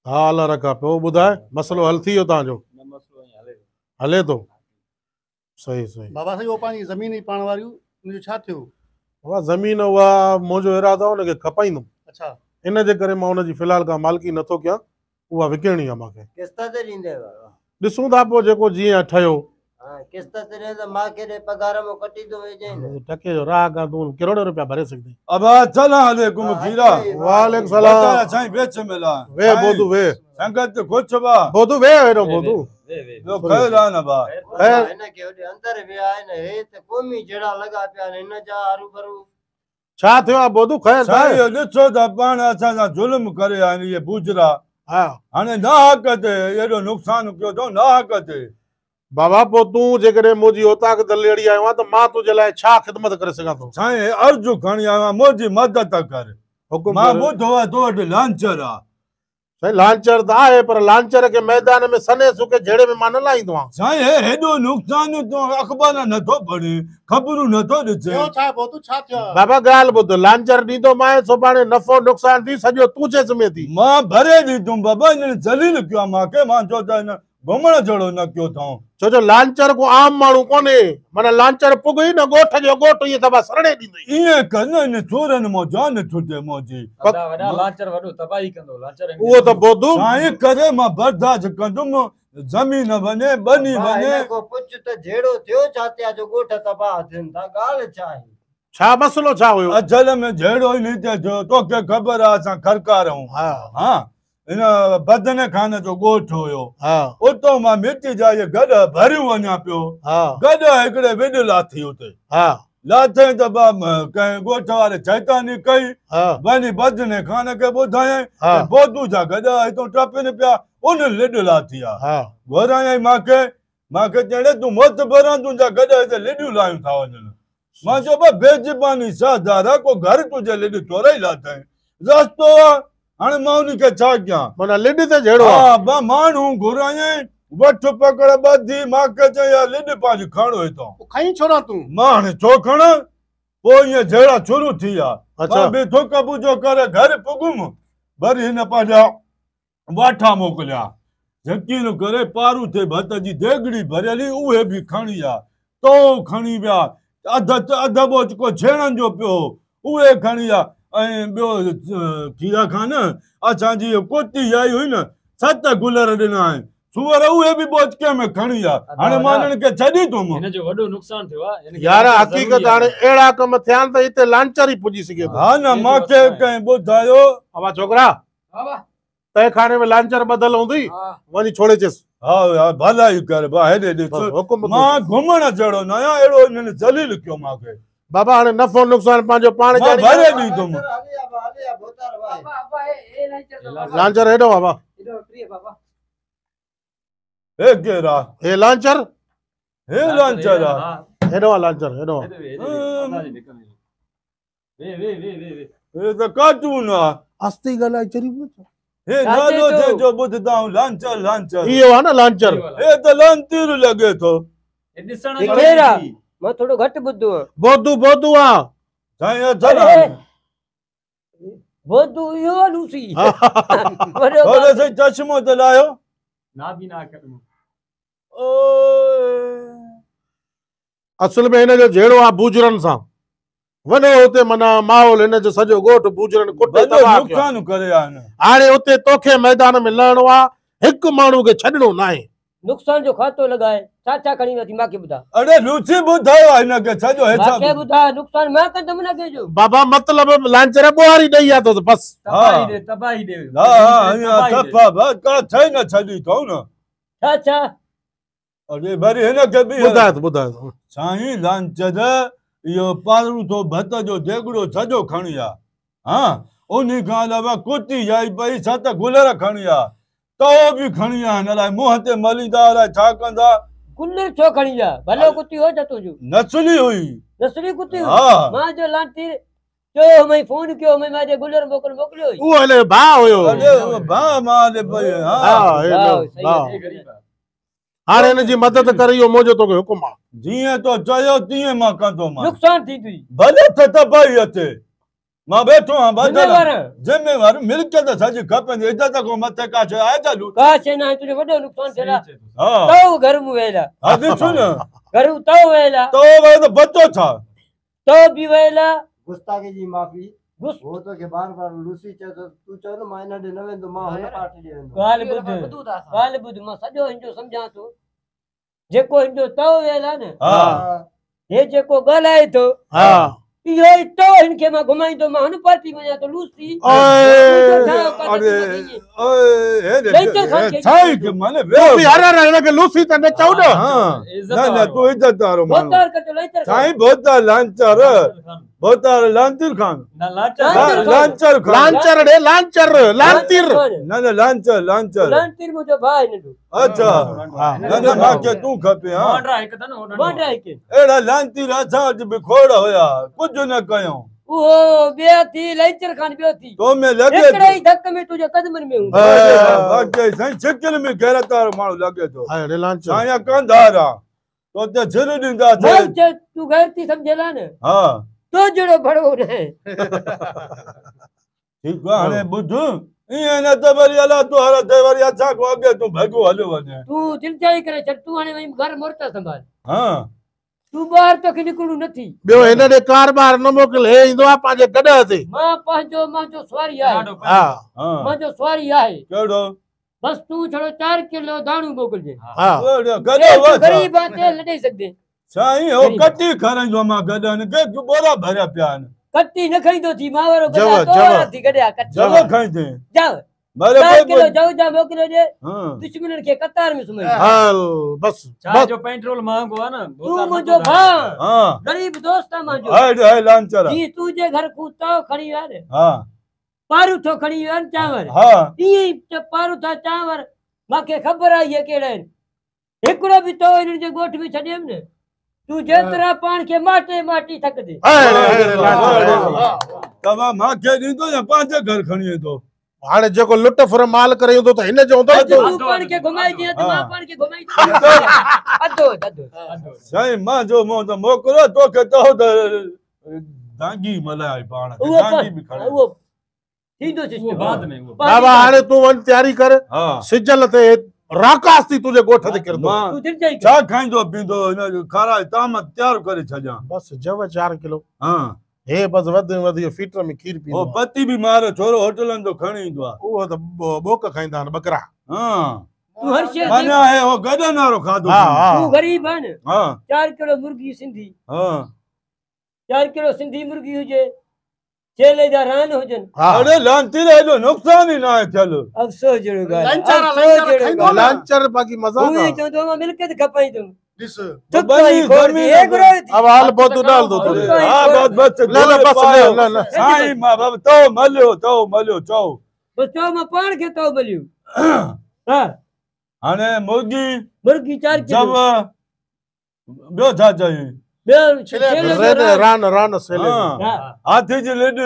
हाँ अल्लाह रखा पे वो ॿुधाए मसलो हल थी वियो तव्हांजो हले थो सही सही बाबा साईं वो पाणी ज़मीन ई पाण वारियूं उनजो छा थियो? बाबा ज़मीन उहा मुंहिंजो इरादो आहे उनखे खपाईंदुमि अच्छा इन जे करे मां उनजी फ़िलहाल का मालिकी नथो कयां उहा विकिणणी आहे मूंखे किस्त ते ॾींदे बाबा ॾिसूं था पोइ जेको जीअं ठहियो हां किस्त ते ॾे त मां केॾे पगार में कटी थो विझे न टके जो राह का तूं करोड़ रुपया भरे सघंदी अब अस्सलाम वालेकुम खीरा वालेकुम सलाम बता साईं बेच मिला वे बोधू वे संगत खुश बा बोधू वे हेॾो बोधू जो खैर आहे न बा हिन खे होॾे अंदर विया आहिनि हे त क़ौमी जहिड़ा लॻा पिया आहिनि हिन जा हरू भरू छा थियो आहे बोधू ख़ैर साईं ॾिसो त पाण असां सां ज़ुल्म करे आहिनि इहे बूजरा हा हाणे ना हक़ ते एॾो नुक़सान कयो अथऊं ना हक़ ते बाबा पोइ तूं जेकॾहिं मुंहिंजी ओताक दलेड़ी आयो आहे त मां तुंहिंजे लाइ छा ख़िदमत करे सघां थो साईं अर्ज़ु खणी आयो आहियां मुंहिंजी मदद कर हुकुम मां कर। ॿुधो आहे तो वटि लांचर आहे साईं लांचर त आहे पर लांचर खे मैदान में सने सुके जहिड़े में मां न लाहींदो आहियां साईं हेॾो नुक़सान तूं अख़बार नथो पढ़े ख़बरूं नथो ॾिसे थियो छा बोतू छा थियो? बाबा ॻाल्हि ॿुध लांचर ॾींदो मां सुभाणे नफ़ो नुक़सान थी सॼो तूं चएसि में थी मां भरे ॾींदुमि बाबा हिन ज़लील कयो आहे मूंखे मां चओ त हिन घुमण जहिड़ो न कयो अथऊं छो जो लांचर को आम माण्हू कोन्हे माना लांचर पुगई न ॻोठ जो ॻोठ ईअं सभा सरणे ॾींदई ईअं कर न हिन चोरनि मां जान छुटे मुंहिंजी वॾा लांचर वॾो तबाही कंदो लांचर उहो त बोधू साईं करे मां बर्दाश्त कंदुमि ज़मीन वञे बनी वञे हिन खां पुछ त जहिड़ो थियो छा त्या जो ॻोठ तबाह थियनि था ॻाल्हि छा आहे छा मसलो छा हुयो अजल में जहिड़ो ई नीति थियो तोखे ख़बर आहे असां खरकार आहियूं हा हा हिन बदन खाने जो ॻोठ हुयो हा उतां मां मिटी जा इहे गॾ भरियूं वञा पियो हा गॾ हिकिड़े विॾ लाथी उते हा लाथई त कंहिं ॻोठ वारे चैतानी कई हा वञी बदने खाने खे ॿुधायईं हा बोधू जा गॾ हितां टपनि पिया उन लिॾ लाथी आहे हा घुरायईं मूंखे चई तूं मोत भरां तुंहिंजा गॾ हिते लिॾियूं लायूं था वञनि मां चयो भाई बेज़बानी साधारा को घर तुंहिंजे लिॾ चोरई लाथई रस्तो आहे हाणे मां उनखे छा कयां माना लिॾ त जहिड़ो आहे हा ॿ माण्हू घुरायईं वठ पकड़ ॿधी मूंखे चई लिॾ पंहिंजी खणो हितां खई छोड़ा तूं? मां हाणे छो खणां पोइ ईअं जहिड़ा शुरू थी विया अच्छा। मां बि थुक बुझो करे घर पुगुमि वरी हिन पंहिंजा वाठा मोकिलिया यकीन करे पारू थे भत जी देगड़ी भरियली उहे बि खणी विया तो खणी विया अध बोझ को छेणनि जो पियो उहे खणी विया ऐं ॿियो खीरा खान असांजी कुती आई हुई न 7 गुलर ॾिना आहिनि सूअर उहे बि बोचके में खणी विया हाणे मां हिननि खे छॾी थुमि हिन जो वॾो नुक़सान थियो आहे यार हक़ीक़त हाणे अहिड़ा कम थिया आहिनि त हिते लांचर ई पुॼी सघे थो हा न मूंखे कंहिं ॿुधायो अवा छोकिरा बाबा तंहिं खाने में लांचर ॿधल हूंदी वञी छोड़े चेसि हा यार भलाई कर बा हेॾे ॾिस हुकुम मां घुमण जहिड़ो न आहियां अहिड़ो हिननि ज़लील कयो मूंखे बाबा हाणे नफ़ो नुक़सान पंहिंजो पाण मां ॼाणी भरे ॾींदुमि लांचर हेॾो बाबा हे केरा हे लांचर हे लांचर आहे हेॾो आहे लांचर हेॾो आहे हे त कार्टून आहे अस्ती ॻाल्हाए चरी हे नालो जो ॿुधंदा आहियूं लांचर लांचर इहो आहे न लांचर हे त लांतीर लॻे थो मां थोड़ो घटि ॿुधो आहे बोधू बोधू आहे साईं बोधू इहो लूसी थोरो सो चश्मो त लायो ना बि ना कर असल में हिन जो जहिड़ो आहे बूजरनि सां वञो हुते माना माहौल हिन जो सॼो ॻोठ बूजरनि कुटे तबाह कयो नुक़सान करे आहिनि हाणे उते तोखे मैदान में लहणो आहे हिकु माण्हू खे छॾणो न आहे नुक़सान जो खातो लॻाए छा छा खणी वठी मूंखे ॿुधा अरे लूसी ॿुधायो आहे हिनखे सॼो मूंखे हिसाब ॿुधा नुक़सान मां कंदुमि न कंहिंजो बाबा मतिलब लांचर ॿुहारी ॾेई आहे तो बस तबाही दे हा हा सफ़ा बस का छई न छॾी अथऊं न छा छा अरे वरी हिनखे बि ॿुधायो साईं लांचर इहो पारू थो भत जो देगड़ो सॼो खणी आ हा उन खां अलावा कुती आई पई 7 गुलर खणी आ तो बि खणी आ हिन लाइ मुंहं ते मलींदा अलाए छा कंदा गुलर छो खणी जा भलो कुती हो त तुंहिंजो नसली हुई नसली कुती हा मां जो लांती जो मैं फोन कियो मैं माजे गुलर मोकिलियो उहो हले भाउ हुयो अरे भाउ मां पई हा हाणे हिन जी मदद करे इहो मुंहिंजो तोखे हुकुम आहे जीअं तो चयो तीअं मां कंदोमांइ नुक़सान थी तुई भले त तबाही अचे मां वेठो आहियां ज़िम्मेवार। ज़िम्मेवार मिल्कियत सॼी खपंदी इज़त खां मथे का शइ आहे त लूट का शइ न आहे तुंहिंजो वॾो नुक़सानु थियल आहे हा तव घर में वियल आहे हा ॾिसो न घर में तव वियल आहे तो वरी त बचो छा तव बि वियल आहे गुस्ताखी जी माफ़ी गुस वो तो के बार बार लूसी चए तो तू चओ न मां इन ॾे न वेंदो मां हुन पार्टी ॾे वेंदो ॻाल्हि ॿुध ॻाल्हि ॿुध मां सॼो हिनजो सम्झां थो जेको हिनजो तव वियल आहे न हा हे जेको ॻाल्हाए थो हा इहो ई तव हिनखे मां घुमाईंदो मां हुन पार्टी वञा थो लूसी अरे ओए लेटर खां हे छाई के माने तूं बि हर हर हिनखे लूसी त न चओ न हां इज़त न न वारो। तू इज़त वारो माण्हू बोतार कचो लेटर साईं बोता लांचर बोता लांचर खान ना लाचार लांचर लांचर खान लांचर ॾे लांचर लांतिर न न लांचर लांचर लांतिर मुंहिंजो भाउ आहे नंढो अच्छा हा न न मांखे तूं खपे हां मांडरा हिकु त न होॾे वांडा हिकु एड़ा लांचर असां वटि बि खोड़ हुया कुझु न कयूं उहो ॿिया थी लेटर खान ॿियो थी तो में लगे हिकिड़े ई धक में तुंहिंजे कदमनि में हूंदो बाक़ी साईं शिकिल में गैरत वारो माण्हू लॻे थो हा ॾे लांचर साईं कंधार आहे तो त सिर ॾींदा मां चयो तूं घर थी सम्झेला न हा तो जहिड़ो भड़ो न आहे ठीकु आहे हाणे ॿुध ईअं न त वरी अला तूं हर ते वरी असां को अॻे तूं भॻो हलियो वञे तूं चिंता ई करे छॾ तूं हाणे वञी घर मोटा संभाल हा तूं ॿाहिरि तोखे निकिरणो नथी ॿियो हिन ॾे कार ॿार न मोकिल हे ईंदो आहे पंहिंजे गॾ ते मां मुंहिंजो सुवारी आहे ॾाढो हा हा मुंहिंजो सुवारी आहे कहिड़ो बस तूं छड़ो 4 किलो दाणू मोकिलिजे हा गॾो गरीब आहे तेल न ॾेई सघंदे साईं हो कटी खणंदो मां गॾनि के बोरा भरिया पिया आहिनि कटी न खईंदो थी मां वारो जव, गॾा तो जव। वारा थी गॾिया कटी जॻह खणंदे जाओ भले 4 कोई किलो जव जा मोकिलियो जे हा दुश्मननि खे कतार में सुम्हाए हल बस चाय बस जो पेट्रोल महंगो आहे न तूं मुंहिंजो भाउ हा गरीब दोस्त आहे मुंहिंजो हाय हाय लांचर जी तूं जे घर को तव खणी विया न हा पारूथो खणी विया न चांवर हा ईअं ई पारूथा चांवर मूंखे ख़बर आहे इहे कहिड़ा आहिनि हिकिड़ो बि तो हिननि जे ॻोठ में छॾियमि न तूं जेतिरा पाण खे माटे माटी थकजे तव्हां मूंखे ॾींदो या पंहिंजे घर खणी वेंदो हाणे जेको लुट फुर माल करे ईंदो त हिन जो हूंदो अधु तो तूं पाण खे घुमाइजे त मां हा। पाण खे घुमाइजे अधो अधो साईं मां जो मूं त मोकिलियो तोखे चओ त दांगी मल्हाए पाण खे उहो दांगी बि खणे उहो थींदो उहो सिस्टम बाद में उहो बाबा हाणे तूं वञ तयारी कर हा सिजल ते राकास थी तुंहिंजे ॻोठ ते किरंदो मां तूं दिलि चई छा खाईंदो पींदो हिन जो खारा ताम तयारु करे छॾियां बस जव 4 किलो हा हे बस वध में वध इहो फीटर में खीर हो पींदो आहे। पति बि मारो छोरो होटलनि जो खणी ईंदो आहे उहो त बोक खाईंदा आहिनि बकरा हा तूं हर शइ माना हे हो गॾनि वारो खाधो हा पीतो। हा तूं गरीब आहे न हा 4 किलो मुर्गी सिंधी हा 4 किलो सिंधी मुर्गी हुजे चेले जा रान हुजनि हा अरे लांती हेॾो नुक़सान ई न आहे थियल अफ़सोस जहिड़ो ॻाल्हि आहे, लंचर अफ़सोस लंचर जहिड़ो खाईंदो ॻाल्हि आहे। लांचर बाकी मजाक तूं ई आहे चवंदो मां मिल्कियत खपाई तुम ॾिस तुकाई खोड़ दी एक रोज थी अब हाल बहुत डाल दो अरे, तुझे हा बस न न बस न न साईं मां बाबा तो मलियो चओ बस चओ मां पाण खे तो मिलियो हा हाणे मुर्गी मुर्गी 4 जव किलो ॿियो छा चई ॿियो छेले छेले जो रेन रान। रान रान सेले हा हा हाथी जी लिड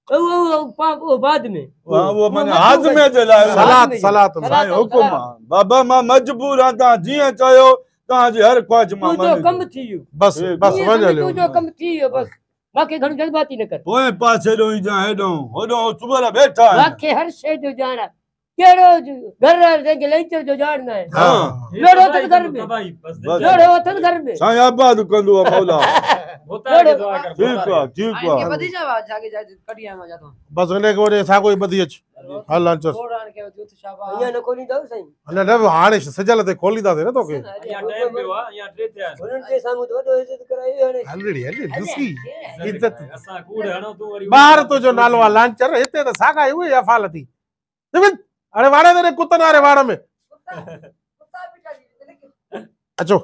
वो बाद में वो माने मथो हाज़मे जे लाइ सलाद सलाद में। सलाद में सलाद। साईं हुकुम आहे बाबा मां मजबूर आहियां तव्हां जीअं चयो तव्हांजी हर ख्वाहिश मां तूं जो कम मञी थी वियो बस बस ईअं वञ सम्झ हलियो तूं जो कम थी वियो बस मांखे घणो जल्दबाती न कर पोइ पासे ॾों ई जा हेॾों होॾों सुबुह वेठा आहिनि मांखे हर शइ जो ॼाण आहे कहिड़ो घर जंहिंखे लेक्चर जो ॼाण न आहे हाँ लोड़ो अथसि घर में तबाही बस बस। लोड़ो अथसि घर में साईं आबाद कंदो आहे मौला होता है दुआ कर ठीकु आहे ठीकु आहे बस हिन खे वरी साॻो ई ॿधी अच हल लांचर ईअं न खोलींदव साईं न न हाणे सिजल ते खोलींदासीं न तोखे या टाइम पे हुआ या ट्रे थे हुननि जे साम्हूं त वॾो इज़त करायो हाणे हलड़ी हली ॾिसी इज़त असा कूड़ हणो तू वरी ॿाहिरि तुंहिंजो नालो आहे लांचर हिते त साॻा ई उहे अफ़ालती हाणे वाड़े ते कुतनि वारे वाड़ में अचो